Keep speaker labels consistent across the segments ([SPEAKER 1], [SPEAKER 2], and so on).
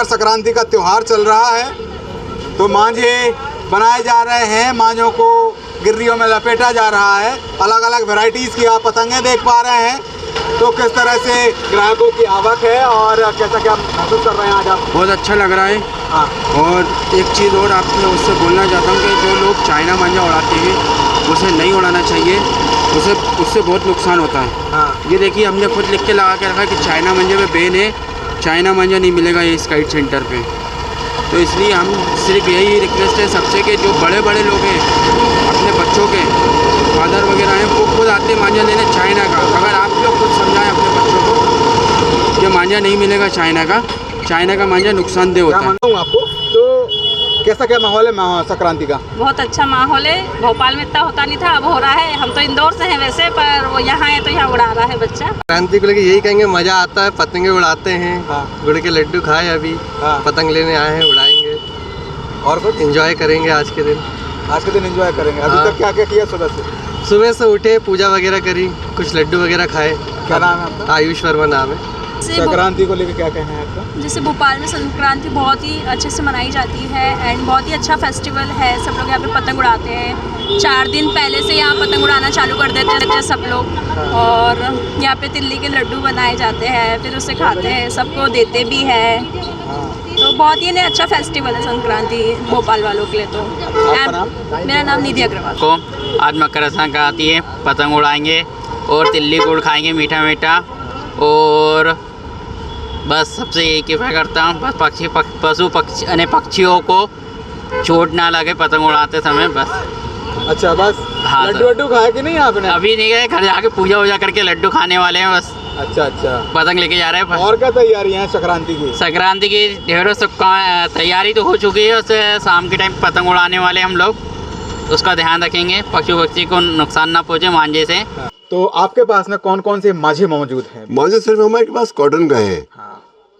[SPEAKER 1] मकर संक्रांति का त्यौहार चल रहा है, तो मांझे बनाए जा रहे हैं, मांझों को गिर्रियों में लपेटा जा रहा है। अलग अलग वैरायटीज़ की आप पतंगें देख पा रहे हैं। तो किस तरह से ग्राहकों की आवक है और कैसा क्या महसूस कर रहे हैं आज आप?
[SPEAKER 2] बहुत अच्छा लग रहा है।
[SPEAKER 1] हाँ।
[SPEAKER 2] और एक चीज़ और आपसे उससे बोलना चाहता हूँ कि जो लोग चाइना मांझा उड़ाते हैं उसे नहीं उड़ाना चाहिए, उससे बहुत नुकसान होता है।
[SPEAKER 1] हाँ।
[SPEAKER 2] ये देखिए, हमने खुद लिख के लगा के रखा है कि चाइना मांझे पे बैन है, चाइना मांझा नहीं मिलेगा ये स्काइट सेंटर पे। तो इसलिए हम सिर्फ यही रिक्वेस्ट है सबसे कि जो बड़े बड़े लोग हैं, अपने बच्चों के फादर वगैरह हैं, वो खुद आते मांझा लेने चाइना का। अगर आप लोग खुद समझाएं अपने बच्चों को कि मांझा नहीं मिलेगा चाइना का मांझा नुकसानदेह होता है।
[SPEAKER 1] मैं आपको तो कैसा क्या माहौल है संक्रांति का?
[SPEAKER 3] बहुत अच्छा माहौल है। भोपाल में इतना होता नहीं था, अब हो रहा है। हम तो इंदौर से हैं वैसे, पर वो यहाँ है तो यहाँ उड़ा रहा है बच्चा।
[SPEAKER 4] संक्रांति को लेकर यही कहेंगे, मज़ा आता है, पतंगे उड़ाते हैं।
[SPEAKER 1] हाँ।
[SPEAKER 4] गुड़ के लड्डू खाए, अभी पतंग लेने आए हैं, उड़ाएंगे
[SPEAKER 1] और कुछ
[SPEAKER 4] एंजॉय करेंगे आज के दिन।
[SPEAKER 1] आज के दिन एंजॉय करेंगे। अभी तक क्या क्या किया सुबह से?
[SPEAKER 4] सुबह से उठे, पूजा वगैरह करी, कुछ लड्डू वगैरह खाए।
[SPEAKER 1] क्या नाम है आपका?
[SPEAKER 4] आयुष वर्मा नाम है।
[SPEAKER 1] संक्रांति को लेकर क्या कहना है आपका?
[SPEAKER 5] जैसे भोपाल में संक्रांति बहुत ही अच्छे से मनाई जाती है एंड बहुत ही अच्छा फेस्टिवल है। सब लोग यहाँ पे पतंग उड़ाते हैं। 4 दिन पहले से यहाँ पतंग उड़ाना चालू कर देते हैं सब लोग। और यहाँ पे तिल्ली के लड्डू बनाए जाते हैं, फिर उसे खाते हैं, सबको देते भी हैं। तो बहुत ही अच्छा फेस्टिवल है संक्रांति भोपाल वालों के लिए। तो मेरा नाम निधि अग्रवाल।
[SPEAKER 6] को आज मकर संक्रांति है, पतंग उड़ाएंगे और तिल्ली गुड़ खाएंगे मीठा मीठा। और बस सबसे यही कृपया करता हूँ, बस पशु पक्षी यानी पक्षियों को चोट ना लगे पतंग उड़ाते समय, बस।
[SPEAKER 1] अच्छा, बस।
[SPEAKER 6] हाँ,
[SPEAKER 1] लड्डू वड्डू खाए कि नहीं आपने?
[SPEAKER 6] अभी नहीं गए, घर जाके पूजा वूजा करके लड्डू खाने वाले हैं बस।
[SPEAKER 1] अच्छा अच्छा।
[SPEAKER 6] पतंग लेके जा रहे हैं।
[SPEAKER 1] और क्या तैयारी है संक्रांति की?
[SPEAKER 6] संक्रांति की ढेरों से तैयारी तो हो चुकी है। उससे शाम के टाइम पतंग उड़ाने वाले हम लोग, उसका ध्यान रखेंगे, पशु पक्षी को नुकसान ना पहुँचे मांझे से।
[SPEAKER 1] तो आपके पास में कौन कौन से मांझे मौजूद हैं?
[SPEAKER 7] मांझे सिर्फ हमारे पास कॉटन का है।
[SPEAKER 1] हाँ।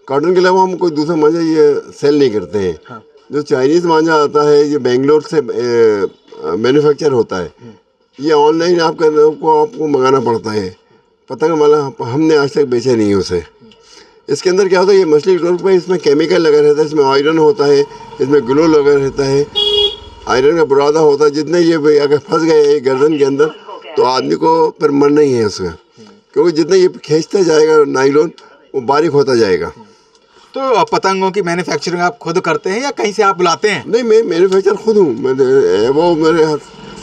[SPEAKER 7] कॉटन के अलावा हम कोई दूसरा मांझा ये सेल नहीं करते हैं।
[SPEAKER 1] हाँ। जो
[SPEAKER 7] चाइनीज़ मांझा आता है ये बेंगलोर से मैन्युफैक्चर होता है। ये ऑनलाइन आपको मंगाना पड़ता है। पतंग वाला हमने आज तक बेचा नहीं है उसे। इसके अंदर क्या होता है, ये मछली रोल पर इसमें केमिकल लगा रहता है, इसमें आयरन होता है, इसमें ग्लो लगा रहता है, आयरन का बुरादा होता है। जितने ये अगर फंस गए गर्दन के अंदर तो आदमी को फिर मरना ही है उसका, क्योंकि जितना ये खींचता जाएगा नाइलॉन वो बारीक होता जाएगा।
[SPEAKER 1] तो पतंगों की मैन्युफैक्चरिंग आप खुद करते हैं या कहीं से आप बुलाते हैं?
[SPEAKER 7] नहीं, मैं मैन्युफैक्चर खुद हूँ। वो मेरे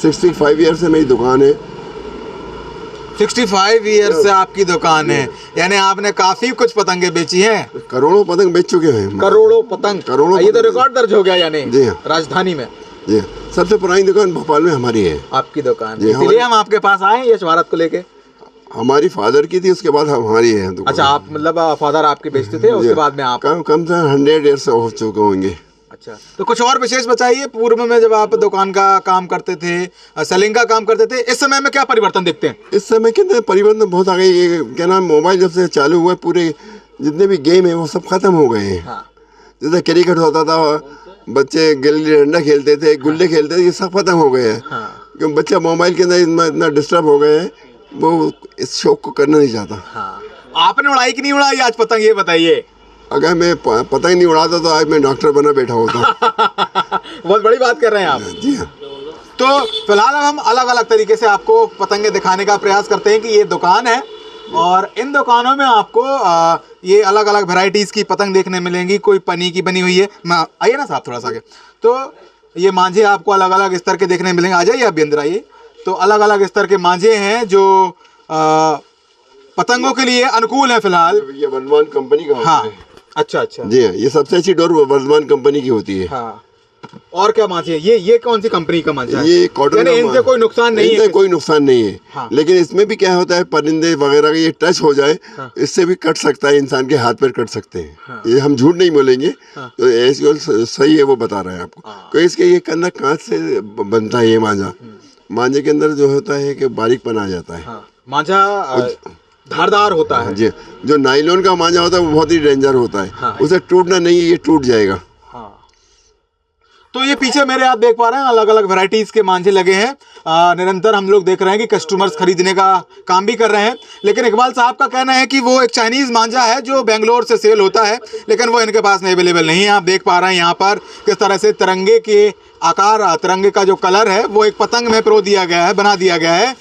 [SPEAKER 7] 65 ईयर से मेरी दुकान है।
[SPEAKER 1] 65 ईयर से आपकी दुकान है, यानी आपने काफी कुछ पतंगे बेची हैं।
[SPEAKER 7] करोड़ों पतंग बेच चुके हैं।
[SPEAKER 1] करोड़ों पतंग?
[SPEAKER 7] करोड़ों।
[SPEAKER 1] ये तो रिकॉर्ड दर्ज हो गया यानी।
[SPEAKER 7] जी हाँ।
[SPEAKER 1] राजधानी में।
[SPEAKER 7] जी, सबसे पुरानी दुकान भोपाल में हमारी है।
[SPEAKER 1] आपकी दुकान? इसलिए हम आपके पास आए ये भारत को लेके।
[SPEAKER 7] हमारी फादर की थी, उसके बाद हमारी है दुकान।
[SPEAKER 1] अच्छा, आप मतलब फादर आपके बेचते थे, उसके बाद में आप?
[SPEAKER 7] कम से 100 ईयर से हो चुके होंगे।
[SPEAKER 1] अच्छा, तो कुछ और विशेष बताइए। पूर्व में जब आप दुकान का काम करते थे, सेलिंग का काम करते थे, इस समय में क्या परिवर्तन देखते हैं?
[SPEAKER 7] इस समय के अंदर परिवर्तन बहुत आ गई। ये क्या नाम, मोबाइल जब से चालू हुआ, पूरे जितने भी गेम है वो सब खत्म हो गए हैं।
[SPEAKER 1] हाँ।
[SPEAKER 7] जैसे क्रिकेट होता था, बच्चे गिल्ली डंडा खेलते थे, गुल्ले खेलते थे, ये सब खत्म हो गए हैं।
[SPEAKER 1] हाँ।
[SPEAKER 7] क्योंकि बच्चा मोबाइल के अंदर इतना डिस्टर्ब हो गए हैं, वो इस शौक को करना नहीं चाहता।
[SPEAKER 1] हाँ। आपने उड़ाई कि नहीं उड़ाई आज पतंग, ये बताइए।
[SPEAKER 7] अगर मैं पतंग नहीं उड़ाता तो आज मैं डॉक्टर बना बैठा होता।
[SPEAKER 1] बहुत बड़ी बात कर रहे हैं आप।
[SPEAKER 7] जी हाँ।
[SPEAKER 1] तो फिलहाल हम अलग अलग तरीके से आपको पतंगे दिखाने का प्रयास करते हैं कि ये दुकान है और इन दुकानों में आपको ये अलग अलग वैरायटीज़ की पतंग देखने मिलेंगी। कोई पन्नी की बनी हुई है, आइए ना साहब थोड़ा सा आगे। तो ये मांझे आपको अलग अलग स्तर के देखने मिलेंगे। आ जाइए आप भी अंदर आइए। तो अलग अलग स्तर के मांझे हैं जो पतंगों के लिए अनुकूल है फिलहाल।
[SPEAKER 7] ये वर्धमान कंपनी का होता है।
[SPEAKER 1] अच्छा अच्छा।
[SPEAKER 7] जी हाँ, ये सबसे अच्छी डोर वर्धमान कंपनी की होती है।
[SPEAKER 1] हाँ। और क्या मांझे? ये कौन सी कंपनी का मांझा है?
[SPEAKER 7] ये कॉटन का।
[SPEAKER 1] इनसे कोई नुकसान नहीं है?
[SPEAKER 7] इनसे कोई नुकसान नहीं है।
[SPEAKER 1] हाँ।
[SPEAKER 7] लेकिन इसमें भी क्या होता है, परिंदे वगैरह का ये टच हो जाए। हाँ। इससे भी कट सकता है, इंसान के हाथ पैर कट सकते हैं। हाँ। ये हम झूठ नहीं बोलेंगे। हाँ। तो ऐसी सही है, वो बता रहे हैं आपको। हाँ। तो इसके ये कंधा कांच से बनता है ये मांझा। मांझे के अंदर जो होता है कि बारीकपन आ जाता है।
[SPEAKER 1] हाँ। मांझा धारदार होता है।
[SPEAKER 7] जी, जो नाइलॉन का मांझा होता है वो बहुत ही डेंजर होता है।
[SPEAKER 1] हाँ।
[SPEAKER 7] उसे टूटना नहीं है, ये टूट जाएगा।
[SPEAKER 1] हाँ। तो ये पीछे मेरे आप देख पा रहे हैं अलग अलग वैरायटीज़ के मांझे लगे हैं। निरंतर हम लोग देख रहे हैं कि कस्टमर्स खरीदने का काम भी कर रहे हैं। लेकिन इकबाल साहब का कहना है कि वो एक चाइनीज़ मांझा है जो बेंगलोर से सेल होता है, लेकिन वो इनके पास में अवेलेबल नहीं है। आप देख पा रहे हैं यहाँ पर किस तरह से तिरंगे के आकार, तिरंगे का जो कलर है वो एक पतंग में पिरो दिया गया है, बना दिया गया है।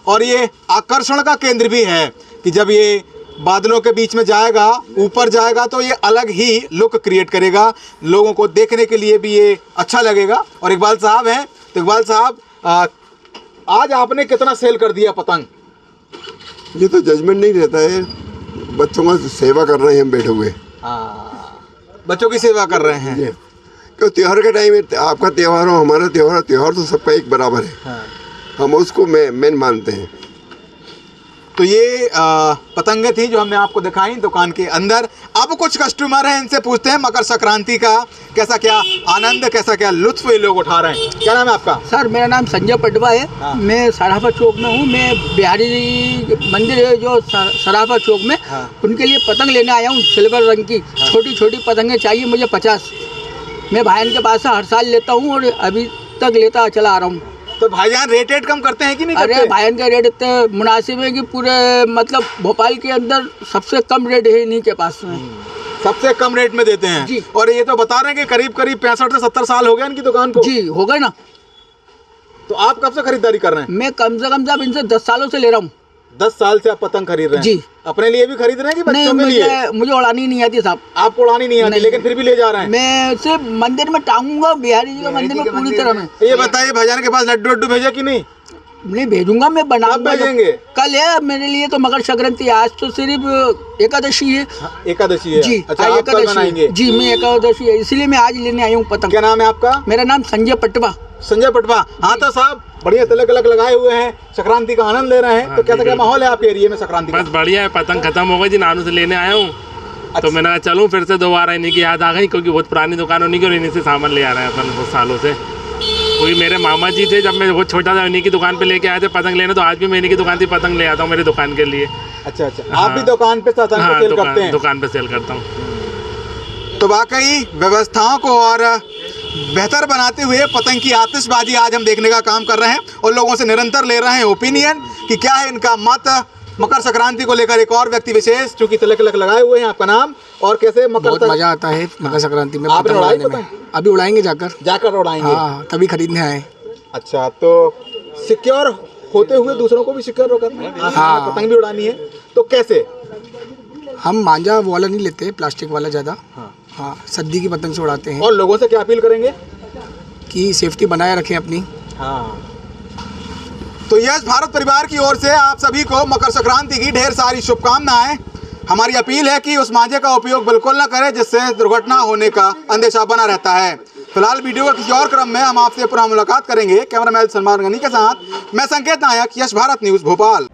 [SPEAKER 1] और ये आकर्षण का केंद्र भी है कि जब ये बादलों के बीच में जाएगा, ऊपर जाएगा, तो ये अलग ही लुक क्रिएट करेगा, लोगों को देखने के लिए भी ये अच्छा लगेगा। और इकबाल साहब हैं, तो इकबाल साहब आज आपने कितना सेल कर दिया पतंग?
[SPEAKER 7] ये तो जजमेंट नहीं रहता है, बच्चों का सेवा कर रहे हैं हम बैठे हुए।
[SPEAKER 1] बच्चों की सेवा कर रहे हैं।
[SPEAKER 7] क्यों त्यौहार के टाइम में आपका त्यौहार हो, हमारा त्यौहार, त्यौहार तो सबका एक बराबर है। हम उसको मेन मानते हैं।
[SPEAKER 1] तो ये पतंगे थी जो हमने आपको दिखाई दुकान के अंदर। अब कुछ कस्टमर हैं, इनसे पूछते हैं मकर संक्रांति का कैसा क्या आनंद, कैसा क्या लुत्फ ये लोग उठा रहे हैं। क्या नाम है आपका?
[SPEAKER 8] सर मेरा नाम संजय पटवा है। मैं सराफा चौक में हूँ। मैं बिहारी मंदिर है जो सराफा चौक में, उनके लिए पतंग लेने आया हूँ। सिल्वर रंग की छोटी छोटी पतंगें चाहिए मुझे 50। मैं भाईजान के पास से हर साल लेता हूँ और अभी तक लेता चला आ रहा हूँ।
[SPEAKER 1] तो भाईजान रेट कम करते हैं कि नहीं?
[SPEAKER 8] अरे भाईजान का रेट इतना मुनासिब है कि पूरे मतलब भोपाल के अंदर सबसे कम रेट है इन्हीं के पास में।
[SPEAKER 1] सबसे कम रेट में देते हैं जी। और ये तो बता रहे हैं कि करीब 65 से 70 साल हो गए इनकी दुकान को।
[SPEAKER 8] जी हो गए ना।
[SPEAKER 1] तो आप कब से खरीदारी कर रहे हैं?
[SPEAKER 8] मैं कम से कम इनसे 10 सालों से ले रहा हूँ।
[SPEAKER 1] 10 साल से आप पतंग खरीद रहे हैं? जी। अपने लिए भी खरीद रहे हैं कि बच्चों के लिए?
[SPEAKER 8] मुझे उड़ानी नहीं आती साहब।
[SPEAKER 1] आपको उड़ानी नहीं आती, लेकिन फिर भी ले जा रहे हैं?
[SPEAKER 8] मैं सिर्फ मंदिर में टांगूंगा, बिहारी जी का मंदिर में पूरी तरह में।
[SPEAKER 1] ये बताइए भाईजान के पास लड्डू वड्डू भेजा कि नहीं?
[SPEAKER 8] नहीं भेजूंगा, मैं बनाऊंगा।
[SPEAKER 1] भेजेंगे?
[SPEAKER 8] कल है मेरे लिए तो मकर संक्रांति, आज तो सिर्फ एकादशी है।
[SPEAKER 1] एकादशी है जी। अच्छा, आप कल बनाएंगे?
[SPEAKER 8] जी मैं एकादशी है, इसलिए मैं आज लेने आया हूँ पतंग।
[SPEAKER 1] क्या नाम है आपका?
[SPEAKER 8] मेरा नाम संजय पटवा।
[SPEAKER 1] संजय पटवा। हाँ तो साहब बढ़िया तिलक अलग लगाए हुए हैं, संक्रांति का आनंद ले रहे हैं। तो कैसा क्या माहौल है आपके एरिया में संक्रांति का?
[SPEAKER 9] बस बढ़िया है, पतंग खत्म हो गई जी, नानू से लेने आया हूँ। तो मैंने कहा चलूँ फिर से दोबारा, इन्हीं की याद आ गई क्योंकि बहुत पुरानी दुकान उन्हीं की और इन्हीं से सामान ले आ रहे हैं अपन बहुत सालों से। कोई मेरे मामा जी थे, जब मैं बहुत छोटा था इन्हीं की दुकान पे लेके आए थे पतंग लेने, तो आज भी मैं इन्हीं की दुकान से पतंग ले आता हूँ मेरी दुकान के लिए।
[SPEAKER 1] अच्छा अच्छा, आप भी दुकान पे पतंग सेल करते हैं?
[SPEAKER 9] दुकान पे सेल करता हूँ।
[SPEAKER 1] तो वाकई व्यवस्थाओं को और बेहतर बनाते हुए पतंग की आतिशबाजी आज हम देखने का काम कर रहे हैं और लोगों से निरंतर ले रहे हैं ओपिनियन कि क्या है इनका मत मकर संक्रांति को लेकर। एक और व्यक्ति विशेष चूंकि तिलक लगाए हुए हैं, आपका नाम और कैसे?
[SPEAKER 8] बहुत मजा आता है मकर संक्रांति में
[SPEAKER 1] पतंग उड़ाने में।
[SPEAKER 8] अभी उड़ाएंगे जाकर
[SPEAKER 1] उड़ाएंगे।
[SPEAKER 8] हाँ, तभी खरीदने आए।
[SPEAKER 1] अच्छा, तो सिक्योर होते हुए दूसरों को भी सिक्योर करना है। हाँ, पतंग भी उड़ानी है। तो कैसे?
[SPEAKER 8] हम मांझा वाला नहीं लेते, प्लास्टिक वाला ज़्यादा। हाँ, सद्दी की पतंग से उड़ाते हैं।
[SPEAKER 1] और लोगों से क्या अपील करेंगे?
[SPEAKER 8] कि सेफ्टी बनाए रखें अपनी।
[SPEAKER 1] हाँ, तो यश भारत परिवार की ओर से आप सभी को मकर संक्रांति की ढेर सारी शुभकामनाएं। हमारी अपील है कि उस मांझे का उपयोग बिल्कुल ना करें जिससे दुर्घटना होने का अंदेशा बना रहता है। फिलहाल वीडियो का किसी और क्रम में हम आपसे पुनः मुलाकात करेंगे। कैमरामैन सलमान गनी के साथ मैं संकेत नायक, यश भारत न्यूज़ भोपाल।